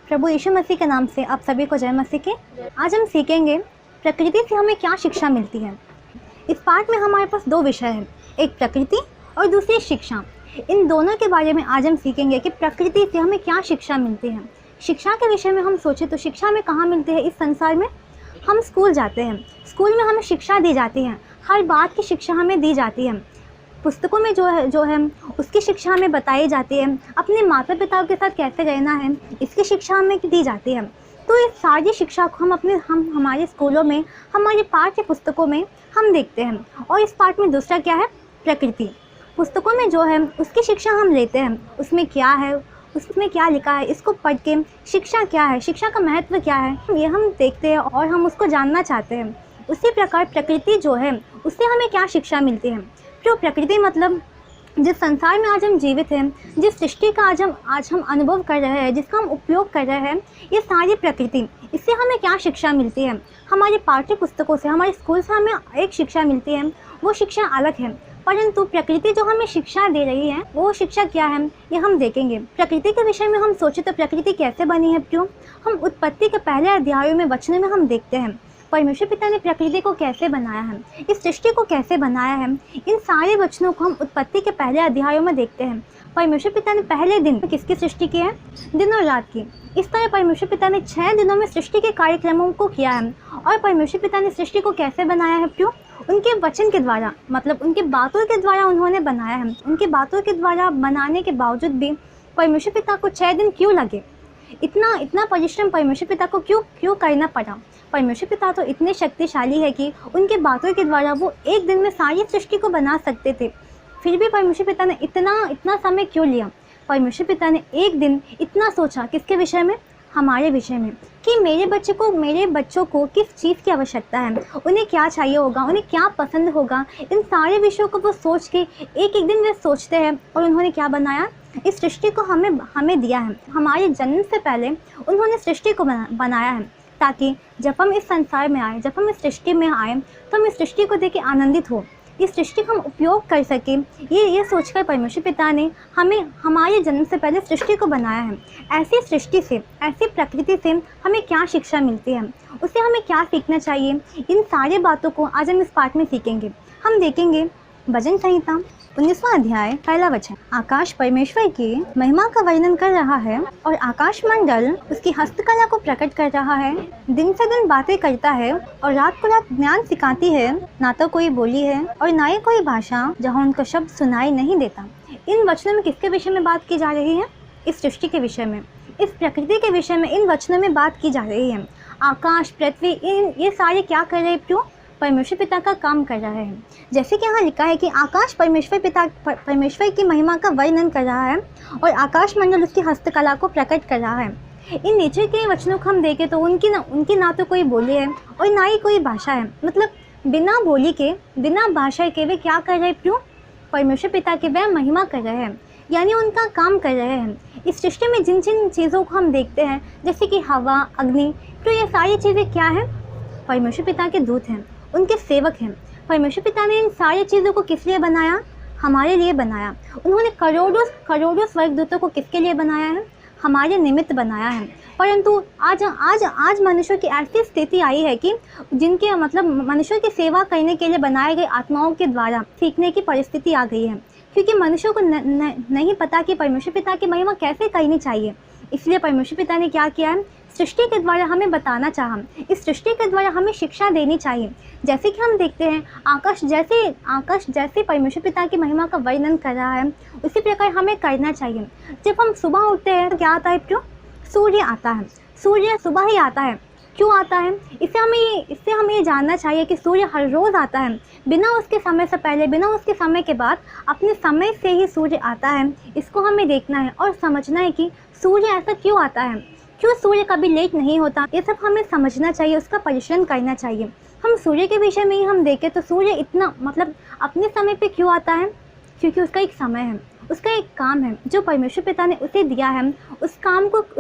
प्रभु यीशु मसीह के नाम से आप सभी को जय मसीह की। आज हम सीखेंगे प्रकृति से हमें क्या शिक्षा मिलती है। इस पाठ में हमारे पास दो विषय हैं, एक प्रकृति और दूसरी शिक्षा। इन दोनों के बारे में आज हम सीखेंगे कि प्रकृति से हमें क्या शिक्षा मिलती है। शिक्षा के विषय में हम सोचें तो शिक्षा में कहाँ मिलती है। इस संसार में हम स्कूल जाते हैं, स्कूल में हमें शिक्षा दी जाती है, हर बात की शिक्षा हमें दी जाती है। पुस्तकों में जो है उसकी शिक्षा हमें बताई जाती है। अपने माता पिता के साथ कैसे रहना है इसकी शिक्षा हमें दी जाती है। तो इस सारी शिक्षा को हम हमारे स्कूलों में, हमारे पाठ्य पुस्तकों में हम देखते हैं। और इस पाठ में दूसरा क्या है, प्रकृति। पुस्तकों में जो है उसकी शिक्षा हम लेते हैं, उसमें क्या है, उसमें क्या लिखा है, इसको पढ़ के शिक्षा क्या है, शिक्षा का महत्व क्या है, ये हम देखते हैं और हम उसको जानना चाहते हैं। उसी प्रकार प्रकृति जो है उससे हमें क्या शिक्षा मिलती है। तो प्रकृति मतलब जिस संसार में आज हम जीवित हैं, जिस सृष्टि का आज हम अनुभव कर रहे हैं, जिसका हम उपयोग कर रहे हैं, ये सारी प्रकृति, इससे हमें क्या शिक्षा मिलती है। हमारे पाठ्य पुस्तकों से, हमारे स्कूल से हमें एक शिक्षा मिलती है, वो शिक्षा अलग है। परंतु प्रकृति जो हमें शिक्षा दे रही है वो शिक्षा क्या है ये हम देखेंगे। प्रकृति के विषय में हम सोचें तो प्रकृति कैसे बनी है। क्यों, हम उत्पत्ति के पहले अध्यायों में वचनों में हम देखते हैं परमेश्वर पिता ने प्रकृति को कैसे बनाया है, इस सृष्टि को कैसे बनाया है। इन सारे वचनों को हम उत्पत्ति के पहले अध्यायों में देखते हैं। परमेश्वर पिता ने पहले दिन किसकी सृष्टि की है, दिन और रात की। इस तरह परमेश्वर पिता ने 6 दिनों में सृष्टि के कार्यक्रमों को किया है। और परमेश्वर पिता ने सृष्टि को कैसे बनाया है, क्यों, उनके वचन के द्वारा, मतलब उनके बातों के द्वारा उन्होंने बनाया है। उनके बातों के द्वारा बनाने के बावजूद भी परमेश्वर पिता को 6 दिन क्यों लगे, इतना परिश्रम परमेश्वर पिता को क्यों करना पड़ा। परमेश्वर पिता तो इतने शक्तिशाली है कि उनके बातों के द्वारा वो एक दिन में सारी सृष्टि को बना सकते थे। फिर भी परमेश्वर पिता ने इतना समय क्यों लिया। परमेश्वर पिता ने एक दिन इतना सोचा, किसके विषय में, हमारे विषय में, कि मेरे बच्चों को किस चीज़ की आवश्यकता है, उन्हें क्या चाहिए होगा, उन्हें क्या पसंद होगा। इन सारे विषयों को वो सोच के एक दिन वे सोचते हैं और उन्होंने क्या बनाया, इस सृष्टि को हमें दिया है। हमारे जन्म से पहले उन्होंने सृष्टि को बनाया है, ताकि जब हम इस संसार में आए, जब हम इस सृष्टि में आए तो हम इस सृष्टि को देख के आनंदित हो, इस सृष्टि को हम उपयोग कर सकें। ये सोचकर परमेश्वर पिता ने हमें हमारे जन्म से पहले सृष्टि को बनाया है। ऐसी सृष्टि से, ऐसी प्रकृति से हमें क्या शिक्षा मिलती है, उससे हमें क्या सीखना चाहिए, इन सारी बातों को आज हम इस पाठ में सीखेंगे। हम देखेंगे भजन संहिता 19वां अध्याय पहला वचन। आकाश परमेश्वर की महिमा का वर्णन कर रहा है और आकाश मंडल उसकी हस्तकला को प्रकट कर रहा है। दिन से दिन बातें करता है और रात को रात ज्ञान सिखाती है। ना तो कोई बोली है और ना ही कोई भाषा जहाँ उनको शब्द सुनाई नहीं देता। इन वचनों में किसके विषय में बात की जा रही है, इस सृष्टि के विषय में, इस प्रकृति के विषय में इन वचनों में बात की जा रही है। आकाश, पृथ्वी, ये सारे क्या कर रहे हैं, क्यों, परमेश्वर पिता का काम कर रहा है। जैसे कि यहाँ लिखा है कि आकाश परमेश्वर की महिमा का वर्णन कर रहा है और आकाश मंडल उसकी हस्तकला को प्रकट कर रहा है। इन नीचे के वचनों को हम देखें तो उनकी ना तो कोई बोली है और ना ही कोई भाषा है। मतलब बिना बोली के, बिना भाषा के वे क्या कर रहे हैं, क्यों, परमेश्वर पिता की वह महिमा कर रहे हैं, यानी उनका काम कर रहे हैं। इस सृष्टि में जिन चीज़ों को हम देखते हैं, जैसे कि हवा, अग्नि, तो ये सारी चीज़ें क्या हैं, परमेश्वर पिता के दूत हैं, उनके सेवक हैं। परमेश्वर पिता ने इन सारी चीज़ों को किस लिए बनाया, हमारे लिए बनाया। उन्होंने करोड़ों स्वर्गदूतों को किसके लिए बनाया है, हमारे निमित्त बनाया है। परंतु आज मनुष्यों की ऐसी स्थिति आई है कि जिनके मतलब मनुष्यों की सेवा करने के लिए बनाए गए आत्माओं के द्वारा सीखने की परिस्थिति आ गई है, क्योंकि मनुष्यों को नहीं पता कि परमेश्वर पिता की महिमा कैसे करनी चाहिए। इसलिए परमेश्वर पिता ने क्या किया है, सृष्टि के द्वारा हमें बताना चाहा, इस सृष्टि के द्वारा हमें शिक्षा देनी चाहिए। जैसे कि हम देखते हैं आकाश जैसे परमेश्वर पिता की महिमा का वर्णन कर रहा है, उसी प्रकार हमें करना चाहिए। जब हम सुबह उठते हैं तो क्या आता है, क्यों, सूर्य आता है। सूर्य सुबह ही आता है, क्यों आता है, इससे हमें ये जानना चाहिए कि सूर्य हर रोज़ आता है, बिना उसके समय से पहले, बिना उसके समय के बाद, अपने समय से ही सूर्य आता है। इसको हमें देखना है और समझना है कि सूर्य ऐसा क्यों आता है, क्यों सूर्य कभी लेट नहीं होता। ये सब हमें समझना चाहिए, उसका परिश्रम करना चाहिए। हम सूर्य के विषय में ही हम देखें तो सूर्य इतना मतलब अपने समय पे क्यों आता है, क्योंकि उसका एक समय है, उसका एक काम है जो परमेश्वर पिता ने उसे दिया है। उस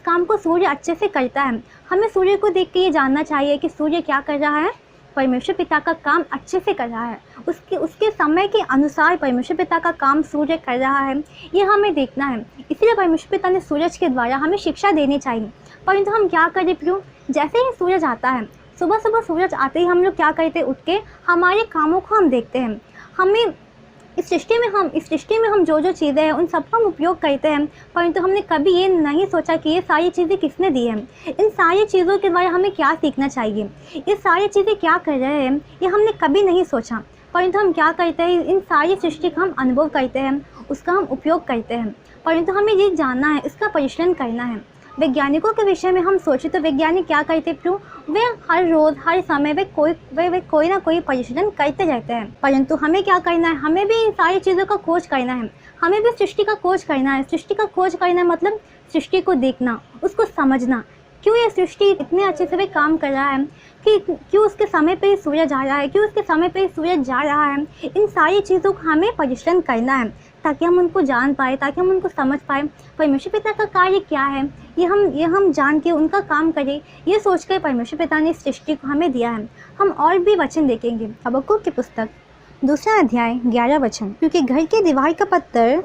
काम को सूर्य अच्छे से करता है। हमें सूर्य को देख के ये जानना चाहिए कि सूर्य क्या कर रहा है, परमेश्वर पिता का काम अच्छे से कर रहा है। उसके उसके समय के अनुसार परमेश्वर पिता का काम सूर्य कर रहा है, ये हमें देखना है। इसलिए परमेश्वर पिता ने सूरज के द्वारा हमें शिक्षा देनी चाहिए। परंतु हम क्या करें प्रियो, जैसे ही सूरज आता है, सुबह सुबह सूरज आते ही हम लोग क्या करते हैं, उठ के हमारे कामों को हम देखते हैं। हमें इस सृष्टि में हम जो चीज़ें हैं उन सबका हम उपयोग करते हैं, परंतु हमने कभी ये नहीं सोचा कि ये सारी चीज़ें किसने दी हैं, इन सारी चीज़ों के बारे में हमें क्या सीखना चाहिए, ये सारी चीज़ें क्या कर रहे हैं, ये हमने कभी नहीं सोचा। परंतु हम क्या करते हैं, इन सारी सृष्टि का हम अनुभव करते हैं, उसका हम उपयोग करते हैं, परंतु हमें ये जानना है, इसका परिश्रम करना है। वैज्ञानिकों के विषय में हम सोचें तो वैज्ञानिक क्या करते हैं, वे हर रोज़ हर समय वे कोई ना कोई परिश्रम करते रहते हैं। परंतु हमें क्या करना है, हमें भी इन सारी चीज़ों का खोज करना है, हमें भी सृष्टि का खोज करना है। सृष्टि का खोज करना मतलब सृष्टि को देखना, उसको समझना, क्यों ये सृष्टि इतने अच्छे से वे काम कर रहा है, कि क्यों उसके समय पे ही सूरज आ रहा है, क्यों उसके समय पे ही सूरज जा रहा है। इन सारी चीज़ों को हमें परिश्रम करना है ताकि हम उनको जान पाए, ताकि हम उनको समझ पाए। परमेश्वर पिता का कार्य क्या है, ये हम जान के उनका काम करें, ये सोचकर परमेश्वर पिता ने इस सृष्टि को हमें दिया है। हम और भी वचन देखेंगे। हबक्कुक की पुस्तक 2 अध्याय 11 वचन, क्योंकि घर के दीवार का पत्थर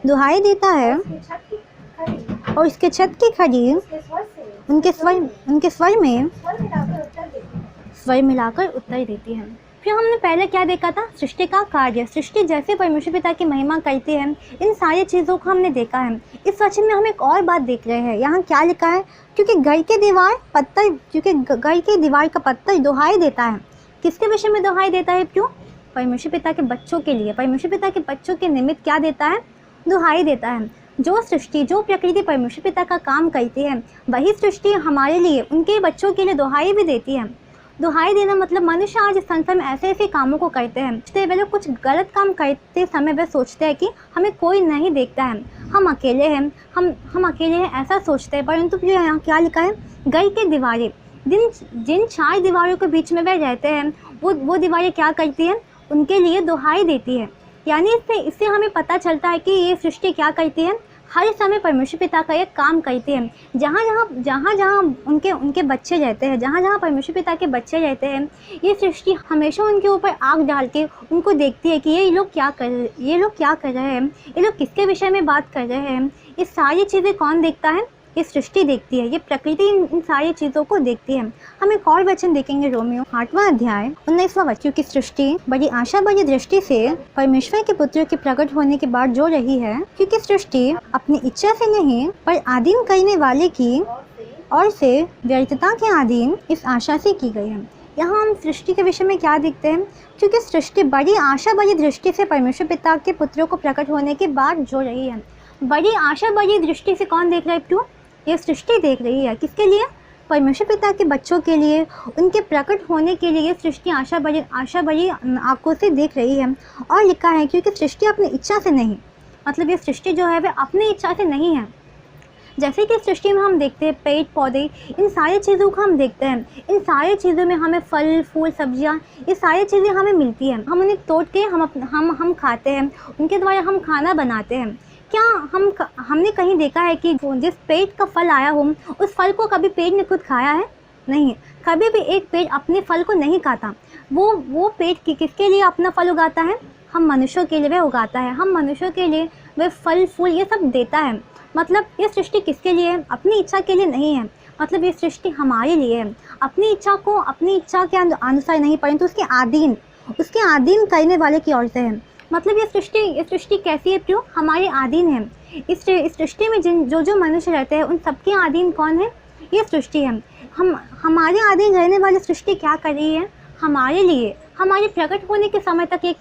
दुहाई देता है और इसके छत की खड़ी उनके स्वर में स्वर मिलाकर उत्तर देती है। फिर हमने पहले क्या देखा था, सृष्टि का कार्य। सृष्टि जैसे परमेश्वर पिता की महिमा करती है, इन सारी चीज़ों को हमने देखा है। इस वचन में हम एक और बात देख रहे हैं, यहाँ क्या लिखा है, क्योंकि घर के दीवार का पत्थर दुहाई देता है। किसके विषय में दुहाई देता है, क्यों? परमेश्वर पिता के बच्चों के लिए, परमेश्वर पिता के बच्चों के निमित्त क्या देता है, दुहाई देता है। जो सृष्टि, जो प्रकृति परमेश्वर पिता का काम करती है, वही सृष्टि हमारे लिए, उनके बच्चों के लिए दुहाई भी देती है। दुहाई देना मतलब मनुष्य आज इस संसार में ऐसे ऐसे कामों को करते हैं, वे लोग कुछ गलत काम करते समय वे सोचते हैं कि हमें कोई नहीं देखता है, हम अकेले हैं, हम अकेले हैं, ऐसा सोचते हैं। परंतु यहाँ क्या लिखा है, घर के दीवारें, जिन 4 दीवारों के बीच में वे रहते हैं, वो दीवारें क्या करती हैं, उनके लिए दुहाई देती है। यानी इससे हमें पता चलता है कि ये सृष्टि क्या करती है, हर समय परमेश्वर पिता का एक काम करती है। जहाँ उनके बच्चे रहते हैं, जहाँ परमेश्वर पिता के बच्चे रहते हैं, ये सृष्टि हमेशा उनके ऊपर आँख डाल के उनको देखती है कि ये लोग क्या कर रहे हैं, ये लोग किसके विषय में बात कर रहे हैं। ये सारी चीज़ें कौन देखता है, ये सृष्टि देखती है, ये प्रकृति इन सारी चीज़ों को देखती है। हम एक और वचन देखेंगे, रोमियो 8वां अध्याय 19वां वचन, क्योंकि सृष्टि बड़ी आशा बड़ी दृष्टि से परमेश्वर के पुत्र के प्रकट होने के बाद जो रही है, क्योंकि सृष्टि अपनी इच्छा से नहीं पर आधीन करने वाले की और से व्यर्थता के अधीन इस आशा से की गई है। यहाँ हम सृष्टि के विषय में क्या देखते हैं, क्योंकि सृष्टि बड़ी आशा बड़ी दृष्टि से परमेश्वर पिता के पुत्रों को प्रकट होने के बाद जो रही है। बड़ी आशा बड़ी दृष्टि से कौन देख रहा है, क्यों? ये सृष्टि देख रही है। किसके लिए? परमेश्वर पिता के बच्चों के लिए, उनके प्रकट होने के लिए ये सृष्टि आशा बड़ी आंखों से देख रही है। और लिखा है क्योंकि सृष्टि अपनी इच्छा से नहीं, मतलब ये सृष्टि जो है वह अपनी इच्छा से नहीं है। जैसे कि सृष्टि में हम देखते हैं पेड़ पौधे, इन सारी चीज़ों को हम देखते हैं, इन सारी चीज़ों में हमें फल फूल सब्जियां, ये सारी चीज़ें हमें मिलती हैं। हम उन्हें तोड़ के हम खाते हैं, उनके द्वारा हम खाना बनाते हैं। क्या हमने कहीं देखा है कि जिस पेड़ का फल आया हो, उस फल को कभी पेड़ ने खुद खाया है? नहीं, कभी भी एक पेड़ अपने फल को नहीं खाता। वो पेड़ किसके लिए अपना फल उगाता है? हम मनुष्यों के लिए वह उगाता है, हम मनुष्यों के लिए वह फल फूल ये सब देता है। मतलब ये सृष्टि किसके लिए है? अपनी इच्छा के लिए नहीं है। मतलब ये सृष्टि हमारे लिए है, अपनी इच्छा के अनुसार नहीं, परंतु उसके आधीन करने वाले की ओर से है। मतलब ये सृष्टि कैसी है? क्यों? हमारे आधीन है। इस सृष्टि में जो मनुष्य रहते हैं उन सबके आधीन कौन है? ये सृष्टि है। हमारे आधीन रहने वाली सृष्टि क्या कर रही है? हमारे लिए, हमारे प्रकट होने के समय तक ये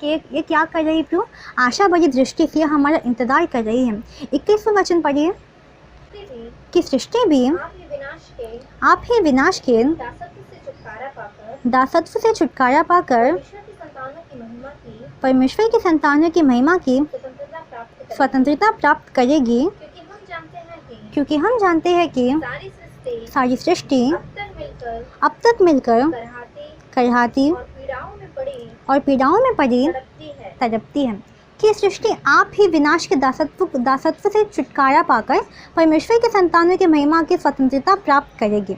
क्या कर रही है? क्यों? आशा बड़ी दृष्टि से हमारा इंतजार कर रही है। 21वां वचन पढ़िए, कि सृष्टि भी आप ही विनाश के दासत्व से छुटकारा पाकर परमेश्वर की संतानों की महिमा की स्वतंत्रता प्राप्त करेगी, क्योंकि हम जानते हैं कि सारी सृष्टि अब तक मिलकर करहाती और पीड़ाओं में पड़ी तड़पती है। कि सृष्टि आप ही विनाश के दासत्व से छुटकारा पाकर परमेश्वर के संतानों की महिमा की स्वतंत्रता प्राप्त करेगी।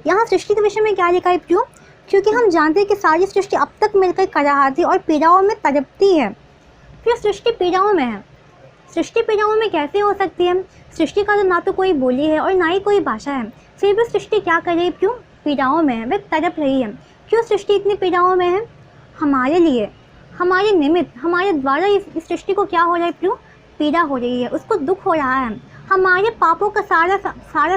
यहाँ सृष्टि के विषय में क्या लिखा है? क्यों? क्योंकि हम जानते हैं कि सारी सृष्टि अब तक मिलकर कराहती और पीड़ाओं में तड़पती है। फिर सृष्टि पीड़ाओं में है। सृष्टि पीड़ाओं में कैसे हो सकती है? सृष्टि का तो ना तो कोई बोली है और ना ही कोई भाषा है, फिर भी सृष्टि क्या कर रही है? क्यों पीड़ाओं में है? वह तड़प रही है। क्यों सृष्टि इतनी पीड़ाओं में है? हमारे लिए, हमारे निमित्त, हमारे द्वारा इस सृष्टि को क्या हो रहा है? क्यों पीड़ा हो रही है, उसको दुख हो रहा है। हमारे पापों का सारा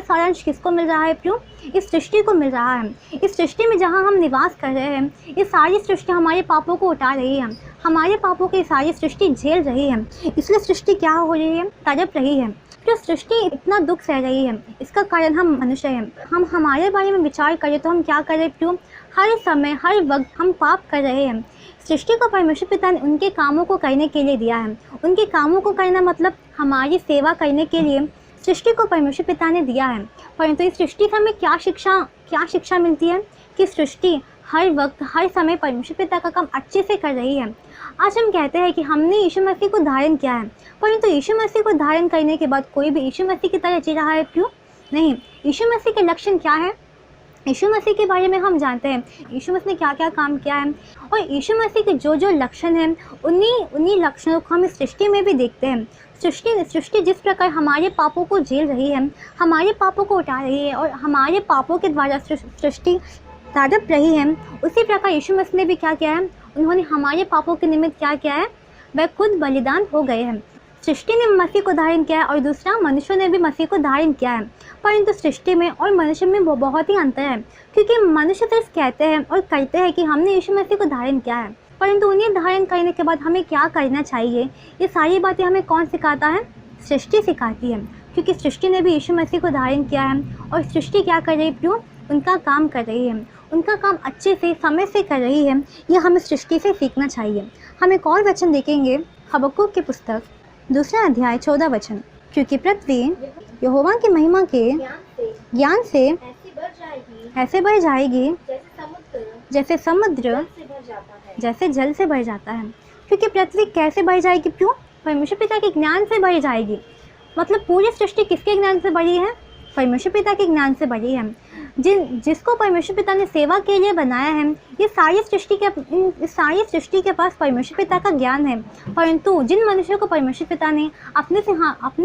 सारांश किसको मिल रहा है? क्यों इस सृष्टि को मिल रहा है। इस सृष्टि में जहाँ हम निवास कर रहे हैं, ये सारी सृष्टि हमारे पापों को उठा रही है, हमारे पापों की सारी सृष्टि झेल रही है। इसलिए सृष्टि क्या हो रही है? तड़प रही है। जो सृष्टि इतना दुख सह रही है, इसका कारण हम मनुष्य हैं। हम हमारे बारे में विचार करें तो हम क्या करें? क्यों हर समय हर वक्त हम पाप कर रहे हैं। सृष्टि को परमेश्वर पिता ने उनके कामों को करने के लिए दिया है। उनके कामों को करना मतलब हमारी सेवा करने के लिए सृष्टि को परमेश्वर पिता ने दिया है। परंतु इस सृष्टि से हमें क्या शिक्षा मिलती है? कि सृष्टि हर वक्त हर समय परमेश्वर पिता का काम अच्छे से कर रही है। आज हम कहते हैं कि हमने यीशु मसीह को धारण किया है, परंतु यीशु मसीह को धारण करने के बाद कोई भी यीशु मसीह की तरह जी रहा है? क्यों नहीं। यीशु मसीह के लक्षण क्या है? यीशु मसीह के बारे में हम जानते हैं, यीशु मसीह ने क्या क्या काम किया है, और यीशु मसीह के जो जो लक्षण हैं उन्हीं लक्षणों को हम इस सृष्टि में भी देखते हैं। सृष्टि जिस प्रकार हमारे पापों को झेल रही है, हमारे पापों को उठा रही है और हमारे पापों के द्वारा सृष्टि तड़प रही है, उसी प्रकार यीशु मसीह ने भी क्या किया है? उन्होंने हमारे पापों के निमित्त क्या किया है? वह खुद बलिदान हो गए हैं। सृष्टि ने मसीह को धारण किया है और दूसरा मनुष्यों ने भी मसीह को धारण किया है। परंतु सृष्टि में और मनुष्य में बहुत ही अंतर है, क्योंकि मनुष्य सिर्फ कहते हैं और करते हैं कि हमने यीशु मसीह को धारण किया है, परंतु उन्हें धारण करने के बाद हमें क्या करना चाहिए, ये सारी बातें हमें कौन सिखाता है? सृष्टि सिखाती है। क्योंकि सृष्टि ने भी यीशु मसीह को धारण किया है और सृष्टि क्या कर रही है? क्यों उनका काम कर रही है, उनका काम अच्छे से समय से कर रही है। ये हमें सृष्टि से सीखना चाहिए। हम एक और वचन देखेंगे, हबक्कुक की पुस्तक 2 अध्याय 14 वचन। क्योंकि पृथ्वी यहोवा की महिमा के ज्ञान से ऐसे बढ़ जाएगी जैसे समुद्र जैसे जल से भर जाता है। क्योंकि पृथ्वी कैसे बढ़ जाएगी? क्यों परमेश्वर पिता के ज्ञान से बढ़ जाएगी। मतलब पूरी सृष्टि किसके ज्ञान से बढ़ी है? परमेश्वर पिता के ज्ञान से बढ़ी है। जिसको परमेश्वर पिता ने सेवा के लिए बनाया है, ये सारी सृष्टि के पास परमेश्वर पिता का ज्ञान है। परंतु जिन मनुष्यों को परमेश्वर पिता ने अपने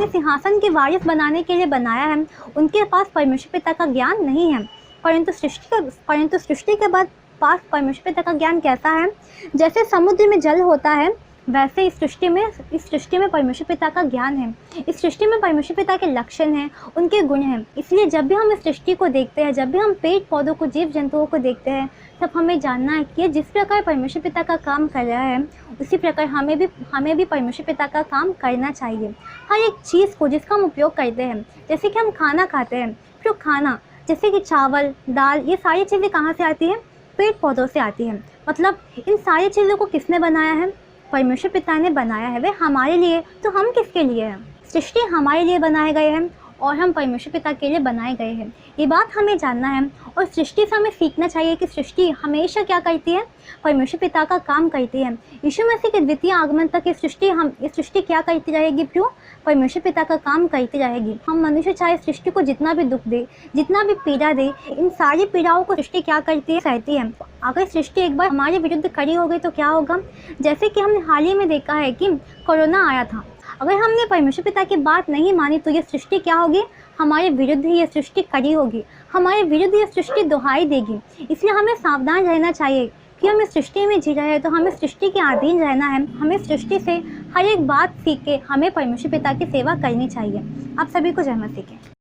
सिंहासन के वारिस बनाने के लिए बनाया है, उनके पास परमेश्वर पिता का ज्ञान नहीं है। परंतु सृष्टि के बाद पास परमेश्वर पिता का ज्ञान कैसा है? जैसे समुद्र में जल होता है, वैसे इस सृष्टि में परमेश्वर पिता का ज्ञान है। इस सृष्टि में परमेश्वर पिता के लक्षण हैं, उनके गुण हैं। इसलिए जब भी हम इस सृष्टि को देखते हैं, जब भी हम पेड़ पौधों को, जीव जंतुओं को देखते हैं, तब हमें जानना है कि जिस प्रकार परमेश्वर पिता का काम कर रहा है, उसी प्रकार हमें भी परमेश्वर पिता का काम करना चाहिए। हर एक चीज़ को जिसका हम उपयोग करते हैं, जैसे कि हम खाना खाते हैं, फिर खाना जैसे कि चावल, दाल, ये सारी चीज़ें कहाँ से आती हैं? पेड़ पौधों से आती हैं। मतलब इन सारी चीज़ों को किसने बनाया है? परमेश्वर पिता ने बनाया है। वे हमारे लिए, तो हम किसके लिए हैं? सृष्टि हमारे लिए बनाए गए हैं और हम परमेश्वर पिता के लिए बनाए गए हैं। ये बात हमें जानना है और सृष्टि से हमें सीखना चाहिए कि सृष्टि हमेशा क्या करती है? परमेश्वर पिता का काम करती है। यीशु मसीह के द्वितीय आगमन तक ये सृष्टि क्या करती रहेगी? क्यों परमेश्वर पिता का काम करती रहेगी। हम मनुष्य चाहे सृष्टि को जितना भी दुख दे, जितना भी पीड़ा दे, इन सारी पीड़ाओं को सृष्टि क्या करती है? सहती है। अगर सृष्टि एक बार हमारे विरुद्ध खड़ी हो गई तो क्या होगा? जैसे कि हमने हाल ही में देखा है कि कोरोना आया था। अगर हमने परमेश्वर पिता की बात नहीं मानी तो ये सृष्टि क्या होगी? हमारे विरुद्ध ही ये सृष्टि खड़ी होगी, हमारे विरुद्ध ये सृष्टि दुहाई देगी। इसलिए हमें सावधान रहना चाहिए कि हम इस सृष्टि में जी रहे हैं, तो हमें सृष्टि के अधीन रहना है। हमें सृष्टि से हर एक बात सीख के हमें परमेश्वर पिता की सेवा करनी चाहिए। आप सभी को जय मसीह की।